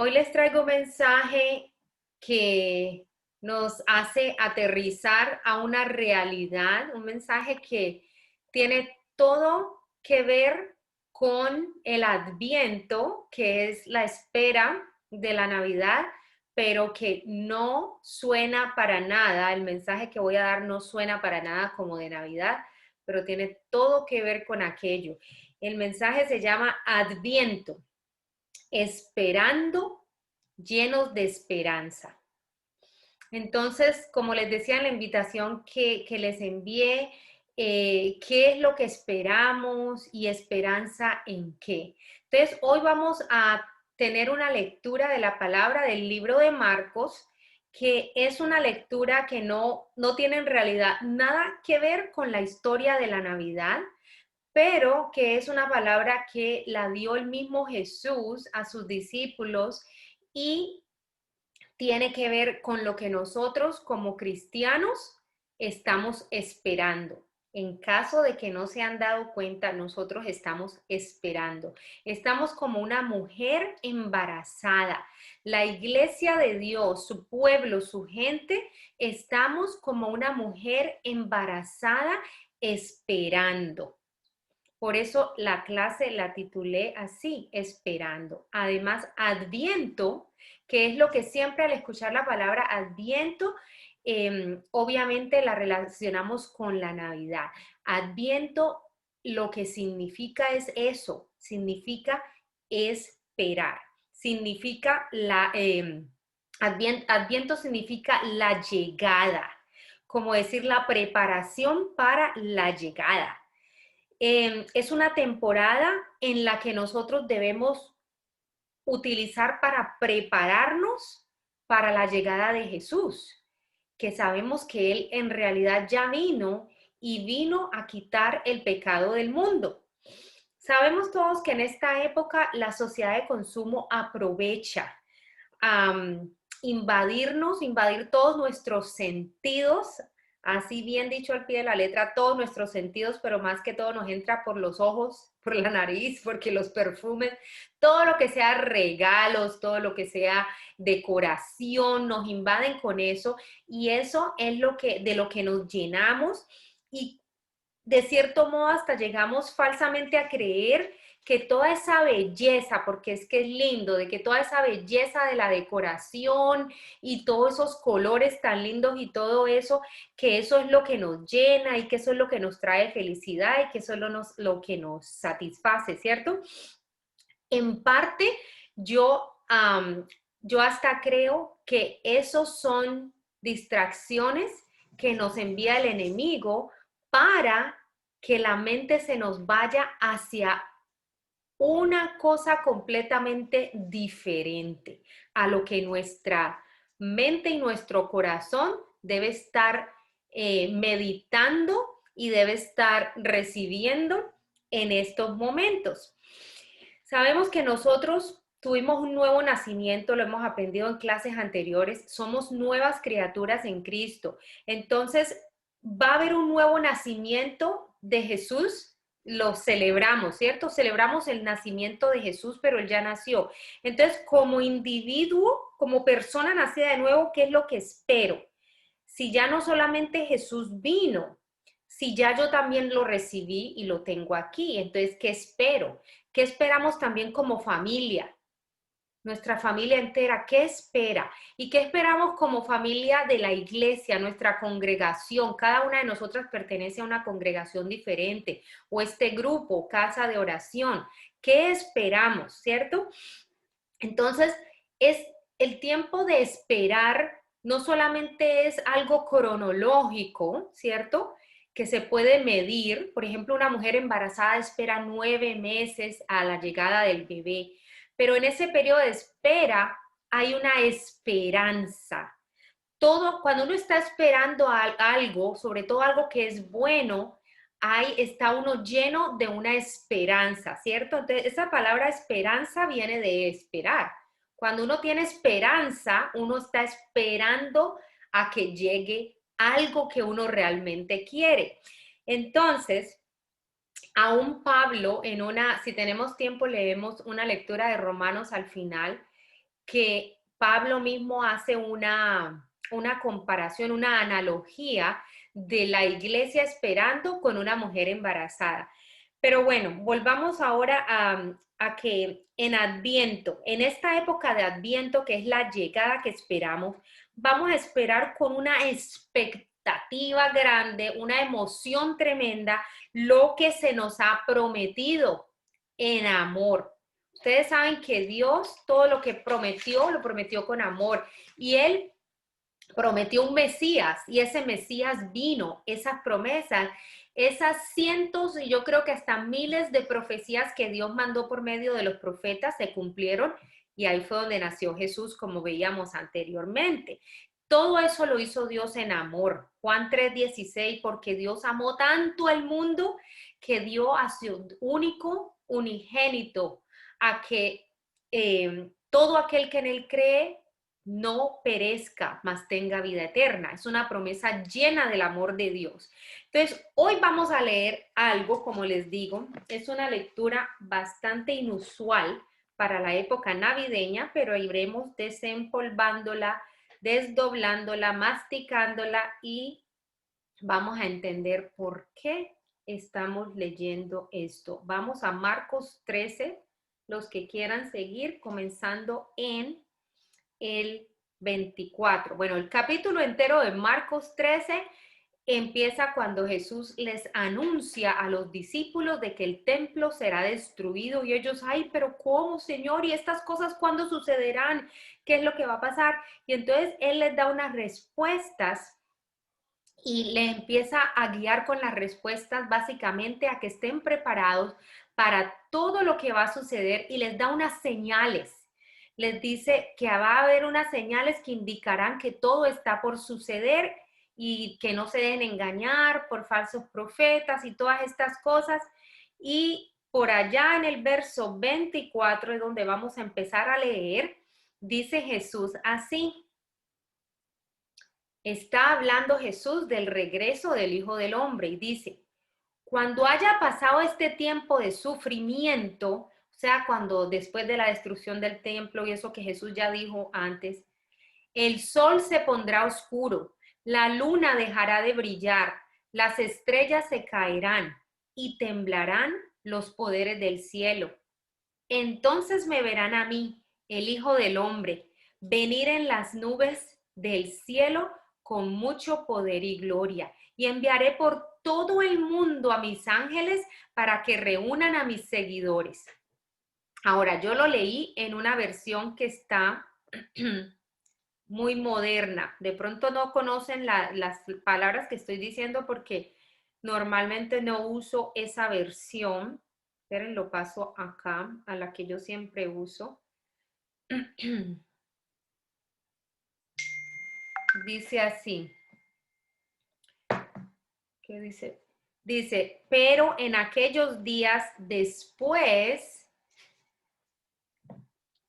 Hoy les traigo un mensaje que nos hace aterrizar a una realidad, un mensaje que tiene todo que ver con el Adviento, que es la espera de la Navidad, pero que no suena para nada, el mensaje que voy a dar no suena para nada como de Navidad, pero tiene todo que ver con aquello. El mensaje se llama Adviento, esperando, llenos de esperanza. Entonces, como les decía en la invitación que les envié, ¿qué es lo que esperamos y esperanza en qué? Entonces, hoy vamos a tener una lectura de la palabra del libro de Marcos, que es una lectura que no tiene en realidad nada que ver con la historia de la Navidad, pero que es una palabra que la dio el mismo Jesús a sus discípulos y tiene que ver con lo que nosotros como cristianos estamos esperando. En caso de que no se han dado cuenta, nosotros estamos esperando. Estamos como una mujer embarazada. La iglesia de Dios, su pueblo, su gente, estamos como una mujer embarazada esperando. Por eso la clase la titulé así, esperando. Además, Adviento, que es lo que siempre al escuchar la palabra Adviento, obviamente la relacionamos con la Navidad. Adviento lo que significa es eso, significa esperar, significa Adviento significa la llegada, como decir la preparación para la llegada. Es una temporada en la que nosotros debemos utilizar para prepararnos para la llegada de Jesús, que sabemos que Él en realidad ya vino y vino a quitar el pecado del mundo. Sabemos todos que en esta época la sociedad de consumo aprovecha invadir todos nuestros sentidos, así bien dicho al pie de la letra, todos nuestros sentidos, pero más que todo nos entra por los ojos, por la nariz, porque los perfumes, todo lo que sea regalos, todo lo que sea decoración, nos invaden con eso y eso es de lo que nos llenamos y de cierto modo hasta llegamos falsamente a creer que toda esa belleza, porque es que es lindo, de que toda esa belleza de la decoración y todos esos colores tan lindos y todo eso, que eso es lo que nos llena y que eso es lo que nos trae felicidad y que eso es lo que nos satisface, ¿cierto? En parte, yo, yo hasta creo que esos son distracciones que nos envía el enemigo para que la mente se nos vaya hacia una cosa completamente diferente a lo que nuestra mente y nuestro corazón debe estar meditando y debe estar recibiendo en estos momentos. Sabemos que nosotros tuvimos un nuevo nacimiento, lo hemos aprendido en clases anteriores, somos nuevas criaturas en Cristo. Entonces, va a haber un nuevo nacimiento de Jesús, lo celebramos, ¿cierto? Celebramos el nacimiento de Jesús, pero él ya nació. Entonces, como individuo, como persona nacida de nuevo, ¿qué es lo que espero? Si ya no solamente Jesús vino, si ya yo también lo recibí y lo tengo aquí, entonces, ¿qué espero? ¿Qué esperamos también como familia? Nuestra familia entera, ¿qué espera? ¿Y qué esperamos como familia de la iglesia, nuestra congregación? Cada una de nosotras pertenece a una congregación diferente o este grupo, casa de oración. ¿Qué esperamos, cierto? Entonces, es el tiempo de esperar, no solamente es algo cronológico, ¿cierto? Que se puede medir. Por ejemplo, una mujer embarazada espera 9 meses a la llegada del bebé, pero en ese periodo de espera hay una esperanza. Todo, cuando uno está esperando algo, sobre todo algo que es bueno, ahí está uno lleno de una esperanza, ¿cierto? Entonces, esa palabra esperanza viene de esperar. Cuando uno tiene esperanza, uno está esperando a que llegue algo que uno realmente quiere. Entonces, aún Pablo, si tenemos tiempo, leemos una lectura de Romanos al final, que Pablo mismo hace una comparación, una analogía de la iglesia esperando con una mujer embarazada. Pero bueno, volvamos ahora a que en Adviento, en esta época de Adviento, que es la llegada que esperamos, vamos a esperar con una expectativa grande, una emoción tremenda, lo que se nos ha prometido en amor. Ustedes saben que Dios todo lo que prometió, lo prometió con amor. Y Él prometió un Mesías y ese Mesías vino, esas promesas, esas cientos y yo creo que hasta miles de profecías que Dios mandó por medio de los profetas se cumplieron y ahí fue donde nació Jesús, como veíamos anteriormente. Todo eso lo hizo Dios en amor. Juan 3:16, porque Dios amó tanto al mundo que dio a su único unigénito a que todo aquel que en él cree no perezca, mas tenga vida eterna. Es una promesa llena del amor de Dios. Entonces, hoy vamos a leer algo, como les digo, es una lectura bastante inusual para la época navideña, pero iremos desempolvándola, desdoblándola, masticándola y vamos a entender por qué estamos leyendo esto. Vamos a Marcos 13, los que quieran seguir, comenzando en el 24. Bueno, el capítulo entero de Marcos 13 empieza cuando Jesús les anuncia a los discípulos de que el templo será destruido y ellos, ay, pero ¿cómo, Señor? ¿Y estas cosas cuándo sucederán? ¿Qué es lo que va a pasar? Y entonces Él les da unas respuestas y les empieza a guiar con las respuestas básicamente a que estén preparados para todo lo que va a suceder y les da unas señales. Les dice que va a haber unas señales que indicarán que todo está por suceder y que no se dejen engañar por falsos profetas y todas estas cosas. Y por allá en el verso 24 es donde vamos a empezar a leer, dice Jesús así. Está hablando Jesús del regreso del Hijo del Hombre y dice, cuando haya pasado este tiempo de sufrimiento, o sea, cuando después de la destrucción del templo y eso que Jesús ya dijo antes, el sol se pondrá oscuro, la luna dejará de brillar, las estrellas se caerán y temblarán los poderes del cielo. Entonces me verán a mí, el Hijo del Hombre, venir en las nubes del cielo con mucho poder y gloria. Y enviaré por todo el mundo a mis ángeles para que reúnan a mis seguidores. Ahora, yo lo leí en una versión que está muy moderna. De pronto no conocen las palabras que estoy diciendo porque normalmente no uso esa versión. Esperen, lo paso acá, a la que yo siempre uso. Dice así. ¿Qué dice? Dice, pero en aquellos días después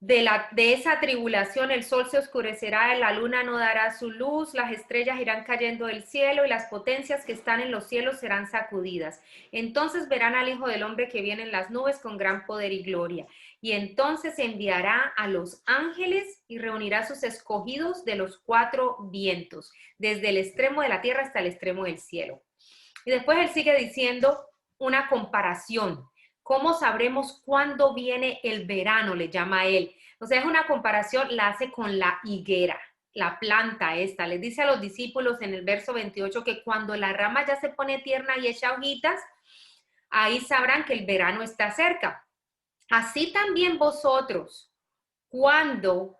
de esa tribulación, el sol se oscurecerá, la luna no dará su luz, las estrellas irán cayendo del cielo y las potencias que están en los cielos serán sacudidas. Entonces verán al Hijo del Hombre que viene en las nubes con gran poder y gloria. Y entonces enviará a los ángeles y reunirá a sus escogidos de los cuatro vientos, desde el extremo de la tierra hasta el extremo del cielo. Y después él sigue diciendo una comparación. ¿Cómo sabremos cuándo viene el verano? Le llama a él. O sea, es una comparación, la hace con la higuera, la planta esta. Les dice a los discípulos en el verso 28 que cuando la rama ya se pone tierna y echa hojitas, ahí sabrán que el verano está cerca. Así también vosotros, así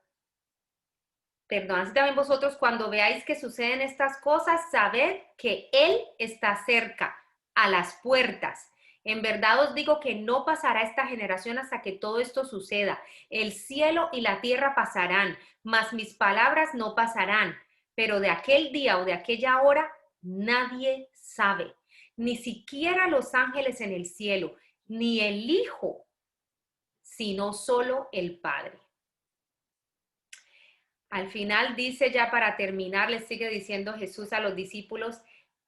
también vosotros cuando veáis que suceden estas cosas, sabed que Él está cerca, a las puertas. En verdad os digo que no pasará esta generación hasta que todo esto suceda. El cielo y la tierra pasarán, mas mis palabras no pasarán. Pero de aquel día o de aquella hora nadie sabe, ni siquiera los ángeles en el cielo, ni el Hijo, sino solo el Padre. Al final dice ya para terminar, le sigue diciendo Jesús a los discípulos,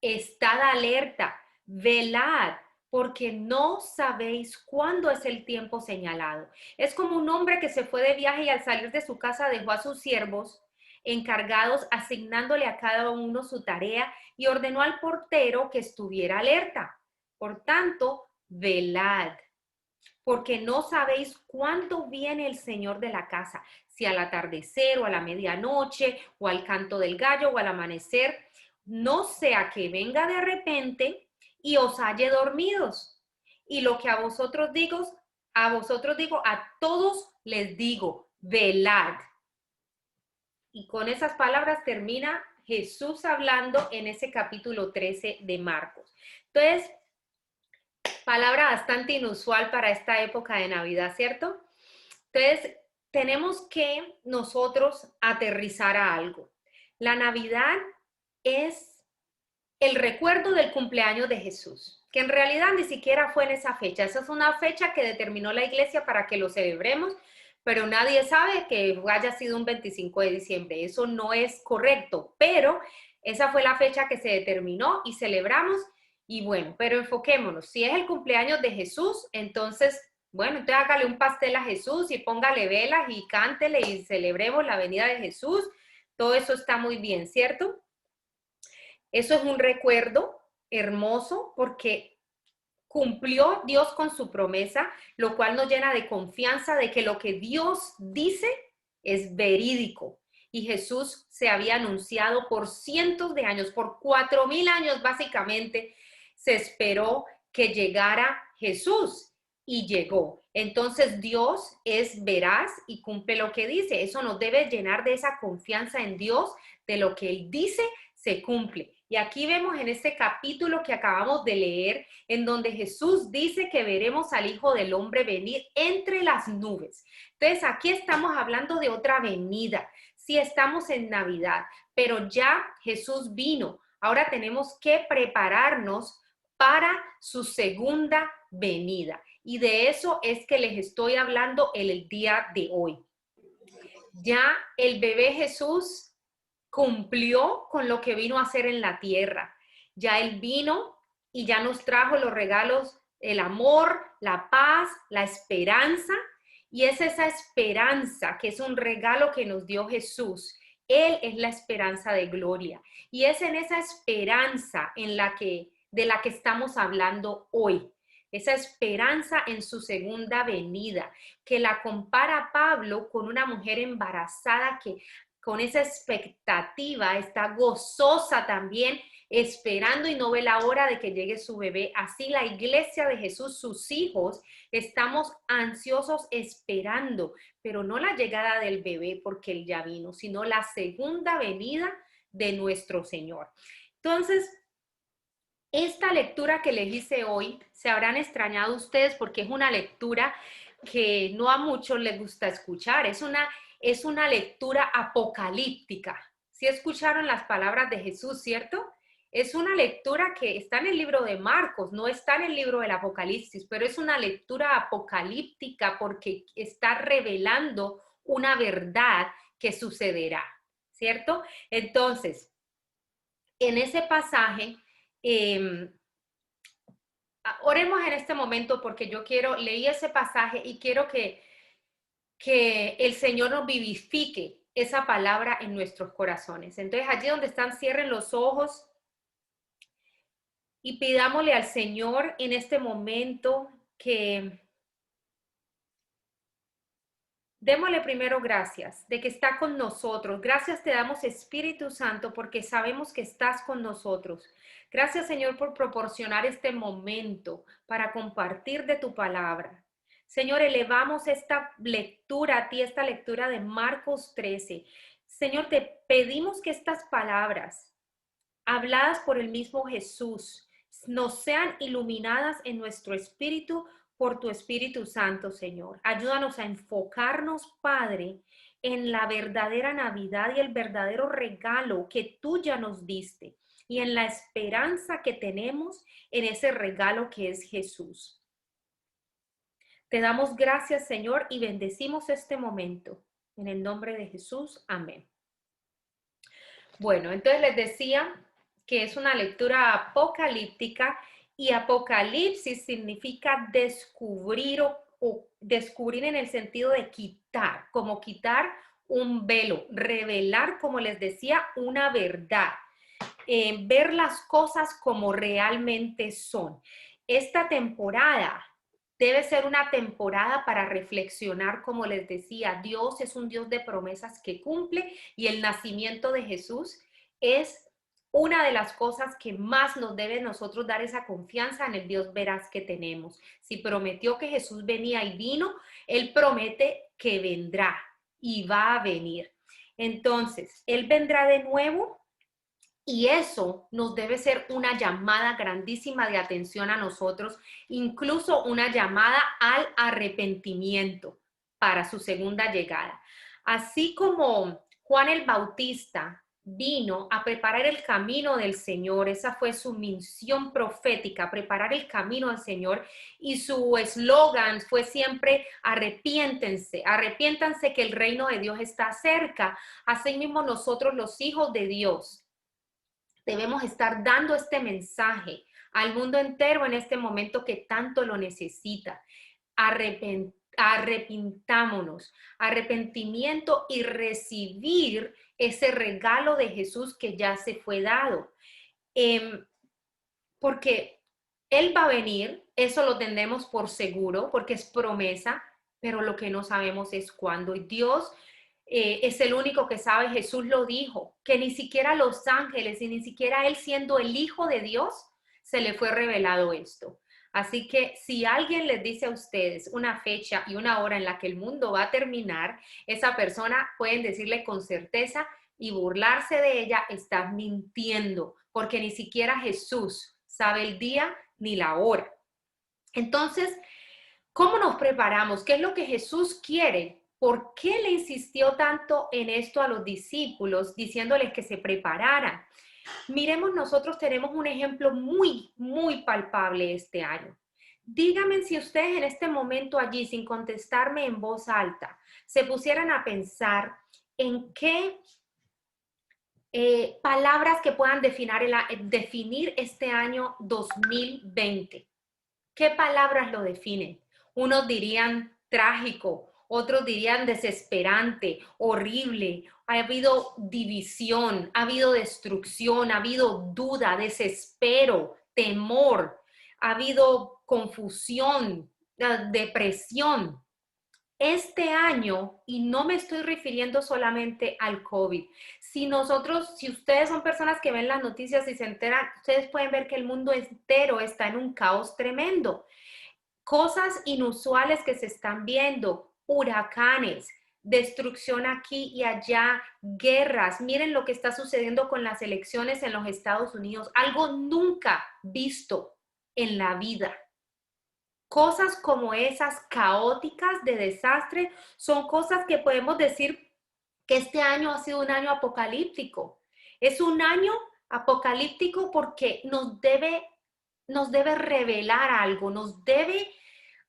estad alerta, velad, porque no sabéis cuándo es el tiempo señalado. Es como un hombre que se fue de viaje y al salir de su casa dejó a sus siervos encargados, asignándole a cada uno su tarea y ordenó al portero que estuviera alerta. Por tanto, velad, porque no sabéis cuándo viene el Señor de la casa, si al atardecer o a la medianoche o al canto del gallo o al amanecer, no sea que venga de repente y os halle dormidos. Y lo que a vosotros digo, a todos les digo, velad. Y con esas palabras termina Jesús hablando en ese capítulo 13 de Marcos. Entonces, palabra bastante inusual para esta época de Navidad, ¿cierto? Entonces, tenemos que nosotros aterrizar a algo. La Navidad es el recuerdo del cumpleaños de Jesús, que en realidad ni siquiera fue en esa fecha. Esa es una fecha que determinó la iglesia para que lo celebremos, pero nadie sabe que haya sido un 25 de diciembre. Eso no es correcto, pero esa fue la fecha que se determinó y celebramos. Y bueno, pero enfoquémonos. Si es el cumpleaños de Jesús, entonces, bueno, entonces hágale un pastel a Jesús y póngale velas y cántele y celebremos la venida de Jesús. Todo eso está muy bien, ¿cierto? Eso es un recuerdo hermoso porque cumplió Dios con su promesa, lo cual nos llena de confianza de que lo que Dios dice es verídico. Y Jesús se había anunciado por cientos de años, por 4,000 años básicamente, se esperó que llegara Jesús y llegó. Entonces Dios es veraz y cumple lo que dice. Eso nos debe llenar de esa confianza en Dios, de lo que Él dice se cumple. Y aquí vemos en este capítulo que acabamos de leer, en donde Jesús dice que veremos al Hijo del Hombre venir entre las nubes. Entonces, aquí estamos hablando de otra venida. Sí, estamos en Navidad, pero ya Jesús vino. Ahora tenemos que prepararnos para su segunda venida. Y de eso es que les estoy hablando el día de hoy. Ya el bebé Jesús cumplió con lo que vino a hacer en la tierra. Ya Él vino y ya nos trajo los regalos, el amor, la paz, la esperanza. Y es esa esperanza que es un regalo que nos dio Jesús. Él es la esperanza de gloria. Y es en esa esperanza de la que estamos hablando hoy. Esa esperanza en su segunda venida, que la compara Pablo con una mujer embarazada que con esa expectativa está gozosa también, esperando y no ve la hora de que llegue su bebé. Así la iglesia de Jesús, sus hijos, estamos ansiosos esperando, pero no la llegada del bebé porque él ya vino, sino la segunda venida de nuestro Señor. Entonces, esta lectura que les hice hoy, se habrán extrañado ustedes porque es una lectura que no a muchos les gusta escuchar, es una lectura apocalíptica. ¿Sí escucharon las palabras de Jesús, cierto? Es una lectura que está en el libro de Marcos, no está en el libro del Apocalipsis, pero es una lectura apocalíptica porque está revelando una verdad que sucederá, ¿cierto? Entonces, en ese pasaje, oremos en este momento porque leí ese pasaje y quiero que el Señor nos vivifique esa palabra en nuestros corazones. Entonces, allí donde están, cierren los ojos y pidámosle al Señor en este momento que démosle primero gracias de que está con nosotros. Gracias te damos, Espíritu Santo, porque sabemos que estás con nosotros. Gracias, Señor, por proporcionar este momento para compartir de tu palabra. Señor, elevamos esta lectura a ti, esta lectura de Marcos 13. Señor, te pedimos que estas palabras, habladas por el mismo Jesús, nos sean iluminadas en nuestro espíritu por tu Espíritu Santo, Señor. Ayúdanos a enfocarnos, Padre, en la verdadera Navidad y el verdadero regalo que tú ya nos diste y en la esperanza que tenemos en ese regalo que es Jesús. Te damos gracias, Señor, y bendecimos este momento. En el nombre de Jesús, amén. Bueno, entonces les decía que es una lectura apocalíptica Y Apocalipsis significa descubrir o descubrir en el sentido de quitar, como quitar un velo, revelar, como les decía, una verdad, ver las cosas como realmente son. Esta temporada debe ser una temporada para reflexionar, como les decía, Dios es un Dios de promesas que cumple y el nacimiento de Jesús es una de las cosas que más nos debe nosotros dar esa confianza en el Dios veraz que tenemos. Si prometió que Jesús venía y vino, Él promete que vendrá y va a venir. Entonces, Él vendrá de nuevo y eso nos debe ser una llamada grandísima de atención a nosotros, incluso una llamada al arrepentimiento para su segunda llegada. Así como Juan el Bautista vino a preparar el camino del Señor, esa fue su misión profética, preparar el camino del Señor, y su eslogan fue siempre arrepiéntense, arrepiéntanse que el reino de Dios está cerca. Así mismo nosotros los hijos de Dios debemos estar dando este mensaje al mundo entero en este momento que tanto lo necesita. Arrepintámonos, arrepentimiento y recibir ese regalo de Jesús que ya se fue dado. Porque Él va a venir, eso lo tenemos por seguro, porque es promesa, pero lo que no sabemos es cuándo. Y Dios es el único que sabe. Jesús lo dijo, que ni siquiera los ángeles y ni siquiera Él siendo el Hijo de Dios, se le fue revelado esto. Así que si alguien les dice a ustedes una fecha y una hora en la que el mundo va a terminar, esa persona pueden decirle con certeza y burlarse de ella, está mintiendo, porque ni siquiera Jesús sabe el día ni la hora. Entonces, ¿cómo nos preparamos? ¿Qué es lo que Jesús quiere? ¿Por qué le insistió tanto en esto a los discípulos, diciéndoles que se prepararan? Miremos, nosotros tenemos un ejemplo muy, muy palpable este año. Díganme si ustedes en este momento allí, sin contestarme en voz alta, se pusieran a pensar en qué palabras que puedan definir este año 2020. ¿Qué palabras lo definen? Unos dirían trágico, otros dirían desesperante, horrible. Ha habido división, ha habido destrucción, ha habido duda, desespero, temor, ha habido confusión, depresión. Este año, y no me estoy refiriendo solamente al COVID, si ustedes son personas que ven las noticias y se enteran, ustedes pueden ver que el mundo entero está en un caos tremendo. Cosas inusuales que se están viendo, huracanes, destrucción aquí y allá, guerras. Miren lo que está sucediendo con las elecciones en los Estados Unidos, algo nunca visto en la vida. Cosas como esas caóticas de desastre son cosas que podemos decir que este año ha sido un año apocalíptico. Es un año apocalíptico porque nos debe revelar algo, nos debe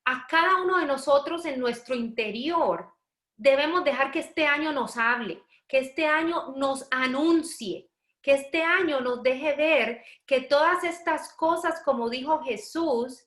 a cada uno de nosotros en nuestro interior. Debemos dejar que este año nos hable, que este año nos anuncie, que este año nos deje ver que todas estas cosas, como dijo Jesús,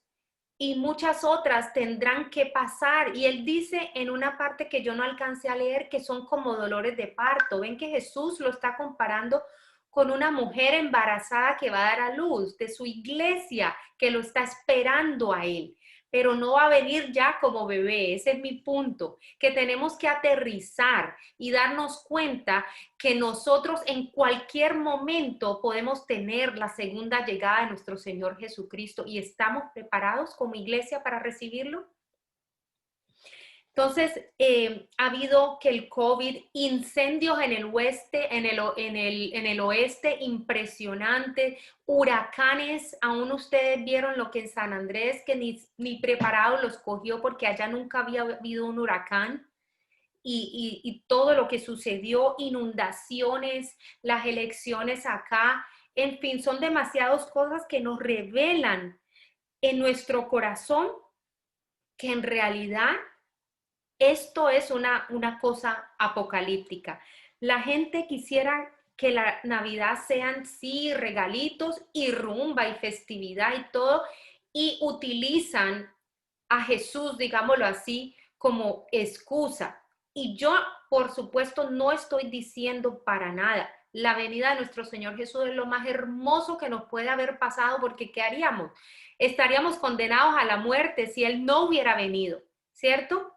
y muchas otras tendrán que pasar. Y él dice en una parte que yo no alcancé a leer que son como dolores de parto. Ven que Jesús lo está comparando con una mujer embarazada que va a dar a luz, de su iglesia que lo está esperando a él, pero no va a venir ya como bebé. Ese es mi punto, que tenemos que aterrizar y darnos cuenta que nosotros en cualquier momento podemos tener la segunda llegada de nuestro Señor Jesucristo y estamos preparados como iglesia para recibirlo. Entonces, ha habido que el COVID, incendios en el oeste, en el oeste, impresionante, huracanes, aún ustedes vieron lo que en San Andrés, que ni preparados los cogió porque allá nunca había habido un huracán. Y todo lo que sucedió, inundaciones, las elecciones acá, en fin, son demasiadas cosas que nos revelan en nuestro corazón que en realidad esto es una cosa apocalíptica. La gente quisiera que la Navidad sean sí regalitos y rumba y festividad y todo, y utilizan a Jesús, digámoslo así, como excusa. Y yo, por supuesto, no estoy diciendo para nada. La venida de nuestro Señor Jesús es lo más hermoso que nos puede haber pasado, porque ¿qué haríamos? Estaríamos condenados a la muerte si Él no hubiera venido, ¿cierto?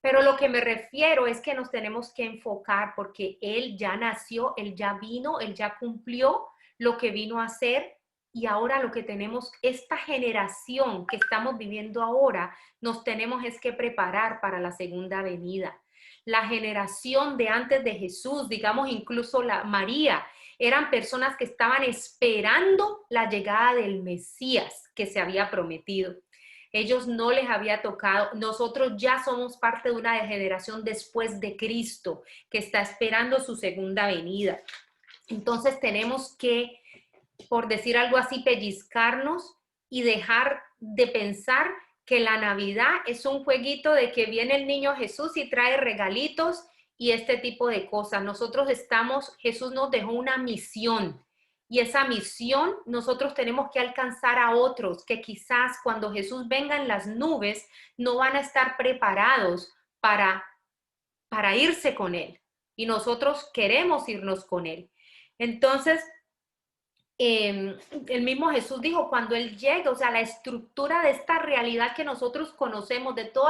Pero lo que me refiero es que nos tenemos que enfocar porque Él ya nació, Él ya vino, Él ya cumplió lo que vino a hacer, y ahora lo que tenemos, esta generación que estamos viviendo ahora, nos tenemos es que preparar para la segunda venida. La generación de antes de Jesús, digamos incluso la María, eran personas que estaban esperando la llegada del Mesías que se había prometido. Ellos no les había tocado. Nosotros ya somos parte de una generación después de Cristo que está esperando su segunda venida. Entonces tenemos que, por decir algo así, pellizcarnos y dejar de pensar que la Navidad es un jueguito de que viene el niño Jesús y trae regalitos y este tipo de cosas. Nosotros Jesús nos dejó una misión, y esa misión nosotros tenemos que alcanzar a otros que quizás cuando Jesús venga en las nubes no van a estar preparados para irse con Él. Y nosotros queremos irnos con Él. Entonces, el mismo Jesús dijo, cuando Él llegue, o sea, la estructura de esta realidad que nosotros conocemos, de todo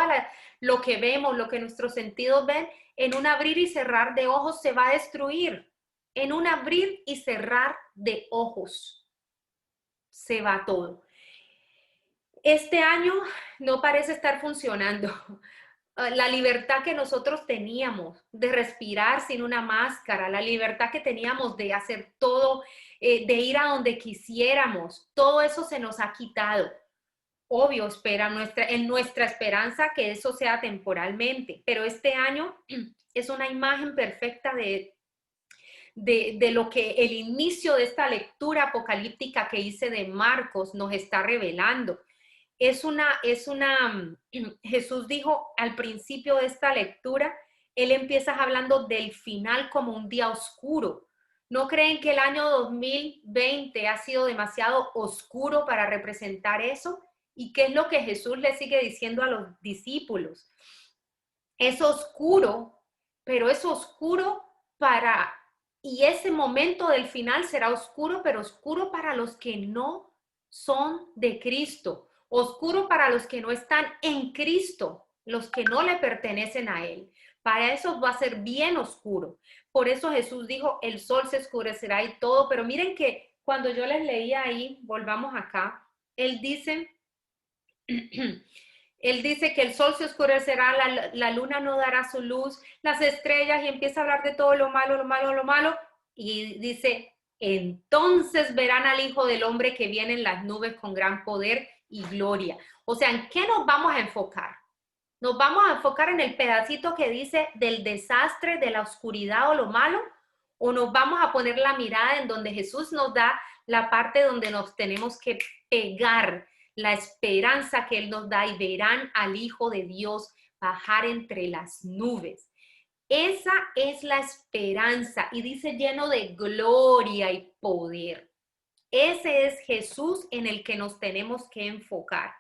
lo que vemos, lo que nuestros sentidos ven, en un abrir y cerrar de ojos se va a destruir. En un abrir y cerrar de ojos se va todo. Este año no parece estar funcionando. La libertad que nosotros teníamos de respirar sin una máscara, la libertad que teníamos de hacer todo, de ir a donde quisiéramos, todo eso se nos ha quitado. Obvio, en nuestra esperanza que eso sea temporalmente, pero este año es una imagen perfecta de lo que el inicio de esta lectura apocalíptica que hice de Marcos nos está revelando. Jesús dijo al principio de esta lectura, Él empieza hablando del final como un día oscuro. ¿No creen que el año 2020 ha sido demasiado oscuro para representar eso? ¿Y qué es lo que Jesús le sigue diciendo a los discípulos? Es oscuro, pero es oscuro y ese momento del final será oscuro, pero oscuro para los que no son de Cristo. Oscuro para los que no están en Cristo, los que no le pertenecen a Él. Para eso va a ser bien oscuro. Por eso Jesús dijo, el sol se oscurecerá y todo. Pero miren que cuando yo les leía ahí, volvamos acá, Él dice, Él dice que el sol se oscurecerá, la luna no dará su luz, las estrellas, y empieza a hablar de todo lo malo, lo malo, lo malo. Y dice, entonces verán al Hijo del Hombre que viene en las nubes con gran poder y gloria. O sea, ¿en qué nos vamos a enfocar? ¿Nos vamos a enfocar en el pedacito que dice del desastre, de la oscuridad o lo malo? ¿O nos vamos a poner la mirada en donde Jesús nos da la parte donde nos tenemos que pegar, la esperanza que Él nos da, y verán al Hijo de Dios bajar entre las nubes? Esa es la esperanza, y dice lleno de gloria y poder. Ese es Jesús en el que nos tenemos que enfocar.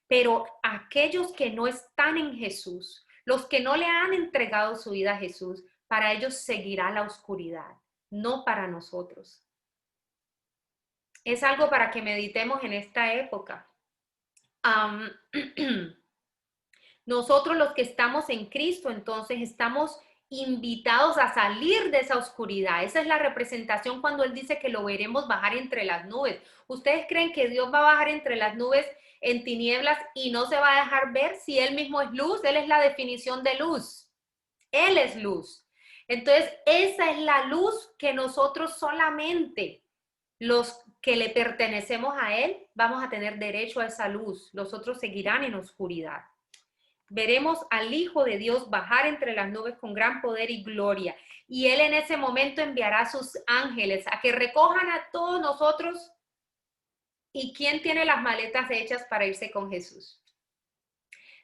Pero aquellos que no están en Jesús, los que no le han entregado su vida a Jesús, para ellos seguirá la oscuridad, no para nosotros. Es algo para que meditemos en esta época. Nosotros los que estamos en Cristo, entonces estamos invitados a salir de esa oscuridad. Esa es la representación cuando Él dice que lo veremos bajar entre las nubes. ¿Ustedes creen que Dios va a bajar entre las nubes en tinieblas y no se va a dejar ver? Si Él mismo es luz, Él es la definición de luz. Él es luz. Entonces, esa es la luz que nosotros solamente los que le pertenecemos a Él vamos a tener derecho a esa luz. Los otros seguirán en oscuridad. Veremos al Hijo de Dios bajar entre las nubes con gran poder y gloria. Y Él en ese momento enviará a sus ángeles a que recojan a todos nosotros. ¿Y quién tiene las maletas hechas para irse con Jesús?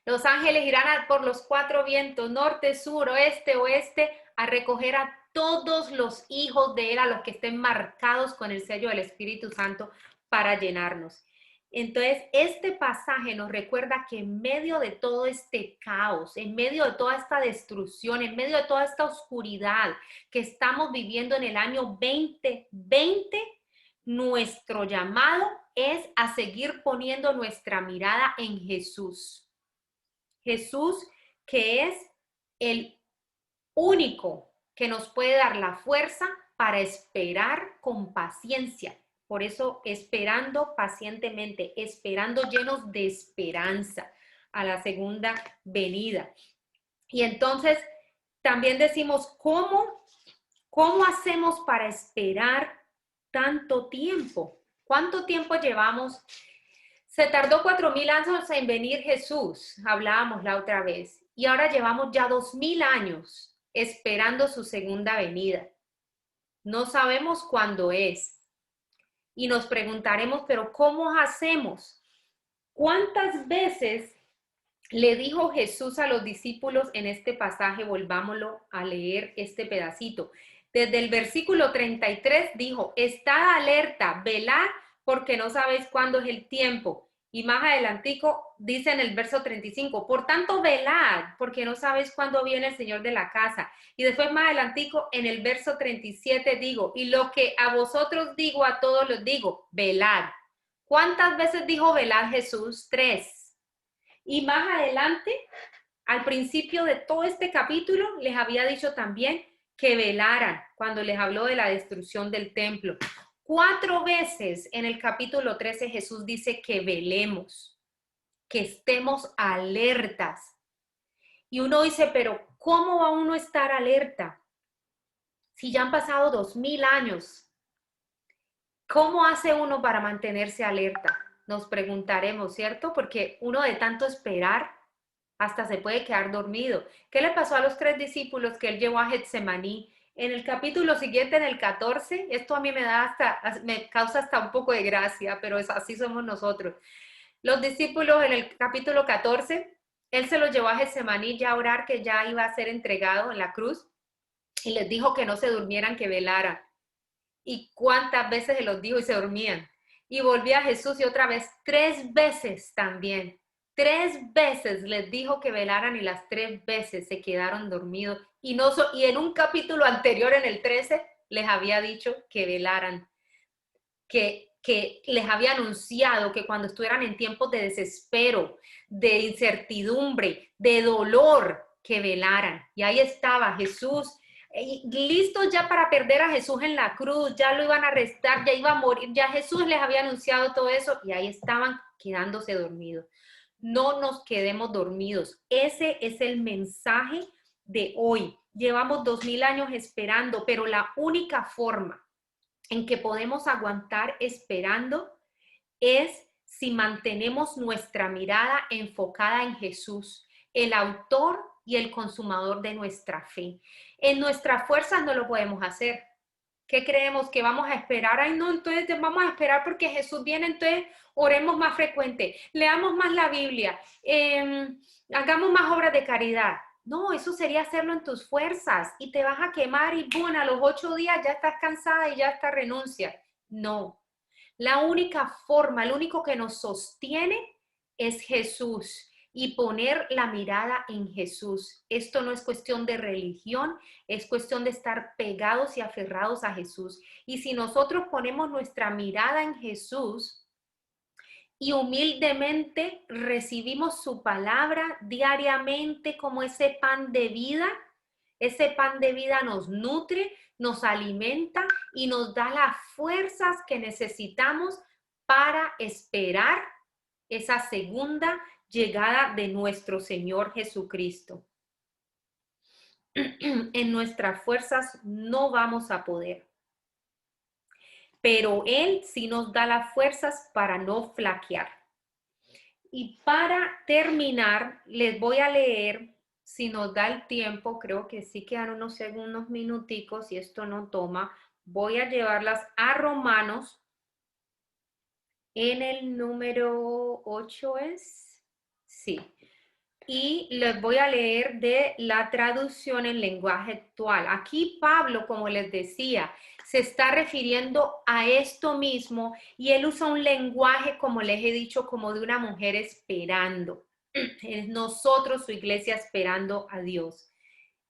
Los ángeles irán por los cuatro vientos, norte, sur, oeste, a recoger a todos los hijos de Él, a los que estén marcados con el sello del Espíritu Santo para llenarnos. Entonces, este pasaje nos recuerda que en medio de todo este caos, en medio de toda esta destrucción, en medio de toda esta oscuridad que estamos viviendo en el año 2020, nuestro llamado es a seguir poniendo nuestra mirada en Jesús. Jesús, que es el único que nos puede dar la fuerza para esperar con paciencia. Por eso, esperando pacientemente, esperando llenos de esperanza a la segunda venida. Y entonces, también decimos, ¿cómo hacemos para esperar tanto tiempo? ¿Cuánto tiempo llevamos? Se tardó 4000 años en venir Jesús, hablábamos la otra vez, y ahora llevamos ya 2000 años esperando su segunda venida. No sabemos cuándo es. Y nos preguntaremos, pero ¿cómo hacemos? ¿Cuántas veces le dijo Jesús a los discípulos en este pasaje? Volvámoslo a leer este pedacito. Desde el versículo 33 dijo, estad alerta, velad, porque no sabéis cuándo es el tiempo. Y más adelantico dice en el verso 35, por tanto velad, porque no sabéis cuándo viene el Señor de la casa. Y después más adelantico en el verso 37 digo, y lo que a vosotros digo, a todos los digo, velad. ¿Cuántas veces dijo velad Jesús? 3. Y más adelante, al principio de todo este capítulo, les había dicho también que velaran cuando les habló de la destrucción del templo. 4 veces en el capítulo 13 Jesús dice que velemos, que estemos alertas. Y uno dice, pero ¿cómo va uno a estar alerta? Si ya han pasado 2000 años, ¿cómo hace uno para mantenerse alerta? Nos preguntaremos, ¿cierto? Porque uno de tanto esperar hasta se puede quedar dormido. ¿Qué le pasó a los 3 discípulos que él llevó a Getsemaní? En el capítulo siguiente, en el 14, esto a mí me causa hasta un poco de gracia, pero así somos nosotros. Los discípulos en el capítulo 14, él se los llevó a Getsemaní ya a orar, que ya iba a ser entregado en la cruz, y les dijo que no se durmieran, que velaran. ¿Y cuántas veces se los dijo y se dormían? Y volvía a Jesús y otra vez, 3 veces también. 3 veces les dijo que velaran y las 3 veces se quedaron dormidos. Y en un capítulo anterior, en el 13, les había dicho que velaran, que les había anunciado que cuando estuvieran en tiempos de desespero, de incertidumbre, de dolor, que velaran. Y ahí estaba Jesús, listos ya para perder a Jesús en la cruz, ya lo iban a arrestar, ya iba a morir, ya Jesús les había anunciado todo eso y ahí estaban quedándose dormidos. No nos quedemos dormidos. Ese es el mensaje de hoy. Llevamos 2000 años esperando, pero la única forma en que podemos aguantar esperando es si mantenemos nuestra mirada enfocada en Jesús, el autor y el consumador de nuestra fe. En nuestras fuerzas no lo podemos hacer. ¿Qué creemos? ¿Que vamos a esperar? Ay, no, entonces vamos a esperar porque Jesús viene, entonces oremos más frecuente, leamos más la Biblia, hagamos más obras de caridad. No, eso sería hacerlo en tus fuerzas y te vas a quemar y bueno, a los 8 días ya estás cansada y ya está renuncia. No, la única forma, el único que nos sostiene es Jesús y poner la mirada en Jesús. Esto no es cuestión de religión, es cuestión de estar pegados y aferrados a Jesús. Y si nosotros ponemos nuestra mirada en Jesús y humildemente recibimos su palabra diariamente como ese pan de vida nos nutre, nos alimenta y nos da las fuerzas que necesitamos para esperar esa segunda llegada de nuestro Señor Jesucristo. En nuestras fuerzas no vamos a poder, pero Él sí nos da las fuerzas para no flaquear. Y para terminar, les voy a leer, si nos da el tiempo, creo que sí quedan unos minuticos y esto no toma, voy a llevarlas a Romanos en el número 8 ¿es? Sí. y les voy a leer de la traducción en lenguaje actual. Aquí Pablo, como les decía, se está refiriendo a esto mismo y él usa un lenguaje, como les he dicho, como de una mujer esperando. Es nosotros, su iglesia, esperando a Dios.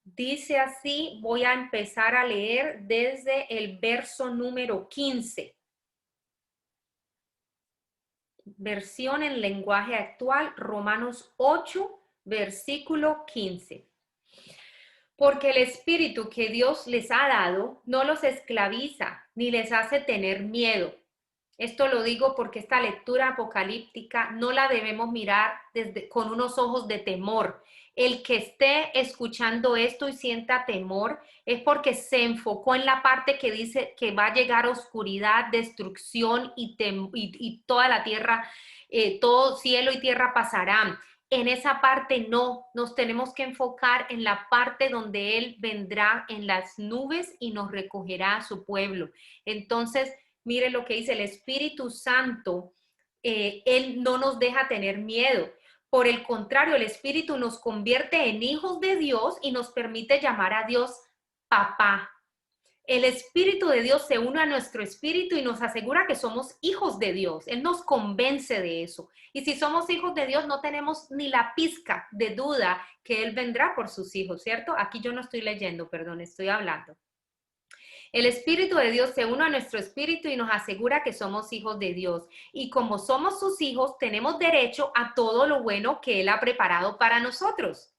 Dice así, voy a empezar a leer desde el verso número 15. Versión en lenguaje actual, Romanos 8, versículo 15. Porque el espíritu que Dios les ha dado no los esclaviza ni les hace tener miedo. Esto lo digo porque esta lectura apocalíptica no la debemos mirar con unos ojos de temor. El que esté escuchando esto y sienta temor es porque se enfocó en la parte que dice que va a llegar oscuridad, destrucción y toda la tierra, todo cielo y tierra pasarán. En esa parte no, nos tenemos que enfocar en la parte donde Él vendrá en las nubes y nos recogerá a su pueblo. Entonces, mire lo que dice el Espíritu Santo, Él no nos deja tener miedo. Por el contrario, el Espíritu nos convierte en hijos de Dios y nos permite llamar a Dios papá. El Espíritu de Dios se une a nuestro espíritu y nos asegura que somos hijos de Dios. Él nos convence de eso. Y si somos hijos de Dios, no tenemos ni la pizca de duda que Él vendrá por sus hijos, ¿cierto? Aquí yo no estoy leyendo, perdón, estoy hablando. El Espíritu de Dios se une a nuestro espíritu y nos asegura que somos hijos de Dios. Y como somos sus hijos, tenemos derecho a todo lo bueno que Él ha preparado para nosotros.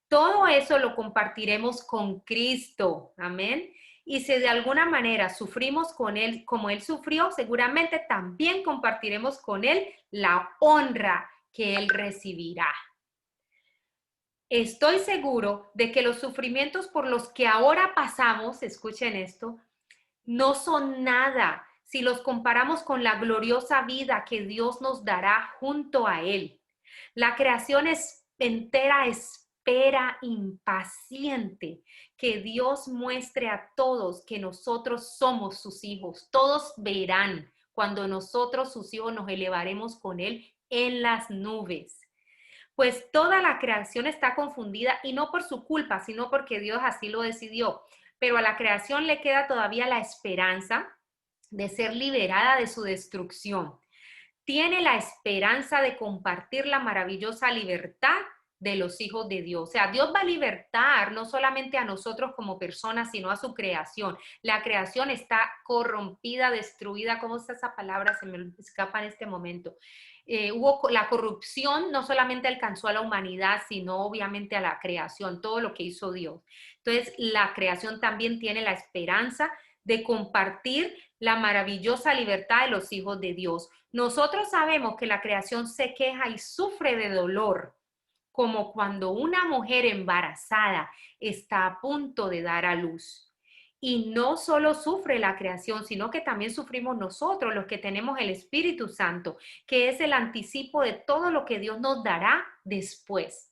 Todo eso lo compartiremos con Cristo. Amén. Y si de alguna manera sufrimos con Él como Él sufrió, seguramente también compartiremos con Él la honra que Él recibirá. Estoy seguro de que los sufrimientos por los que ahora pasamos, escuchen esto, no son nada si los comparamos con la gloriosa vida que Dios nos dará junto a Él. La creación entera espera impaciente que Dios muestre a todos que nosotros somos sus hijos. Todos verán cuando nosotros, sus hijos, nos elevaremos con Él en las nubes. Pues toda la creación está confundida y no por su culpa, sino porque Dios así lo decidió. Pero a la creación le queda todavía la esperanza de ser liberada de su destrucción. Tiene la esperanza de compartir la maravillosa libertad de los hijos de Dios. O sea, Dios va a libertar no solamente a nosotros como personas, sino a su creación. La creación está corrompida, destruida. ¿Cómo está esa palabra? Se me escapa en este momento. La corrupción no solamente alcanzó a la humanidad, sino obviamente a la creación, todo lo que hizo Dios. Entonces, la creación también tiene la esperanza de compartir la maravillosa libertad de los hijos de Dios. Nosotros sabemos que la creación se queja y sufre de dolor, como cuando una mujer embarazada está a punto de dar a luz. Y no solo sufre la creación, sino que también sufrimos nosotros, los que tenemos el Espíritu Santo, que es el anticipo de todo lo que Dios nos dará después.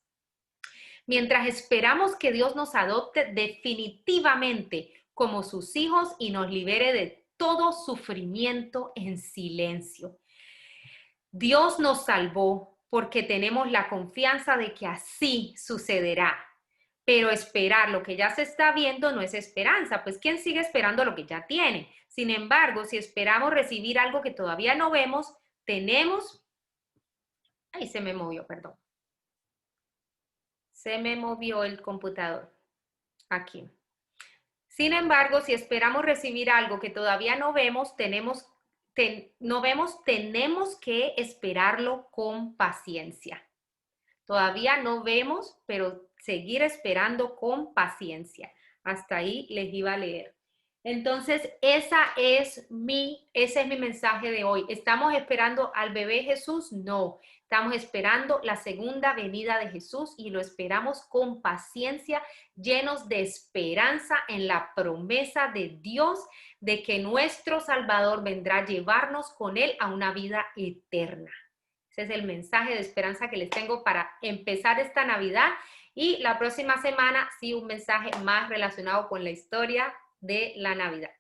Mientras esperamos que Dios nos adopte definitivamente como sus hijos y nos libere de todo sufrimiento en silencio. Dios nos salvó porque tenemos la confianza de que así sucederá. Pero esperar lo que ya se está viendo no es esperanza, pues ¿quién sigue esperando lo que ya tiene? Sin embargo, si esperamos recibir algo que todavía no vemos, tenemos... Ahí se me movió, perdón. Se me movió el computador. Aquí. Sin embargo, si esperamos recibir algo que todavía no vemos, tenemos que esperarlo con paciencia. Todavía no vemos, pero seguir esperando con paciencia. Hasta ahí les iba a leer. Entonces, ese es mi mensaje de hoy. ¿Estamos esperando al bebé Jesús? No. Estamos esperando la segunda venida de Jesús y lo esperamos con paciencia, llenos de esperanza en la promesa de Dios de que nuestro Salvador vendrá a llevarnos con Él a una vida eterna. Ese es el mensaje de esperanza que les tengo para empezar esta Navidad y la próxima semana sí un mensaje más relacionado con la historia de la Navidad.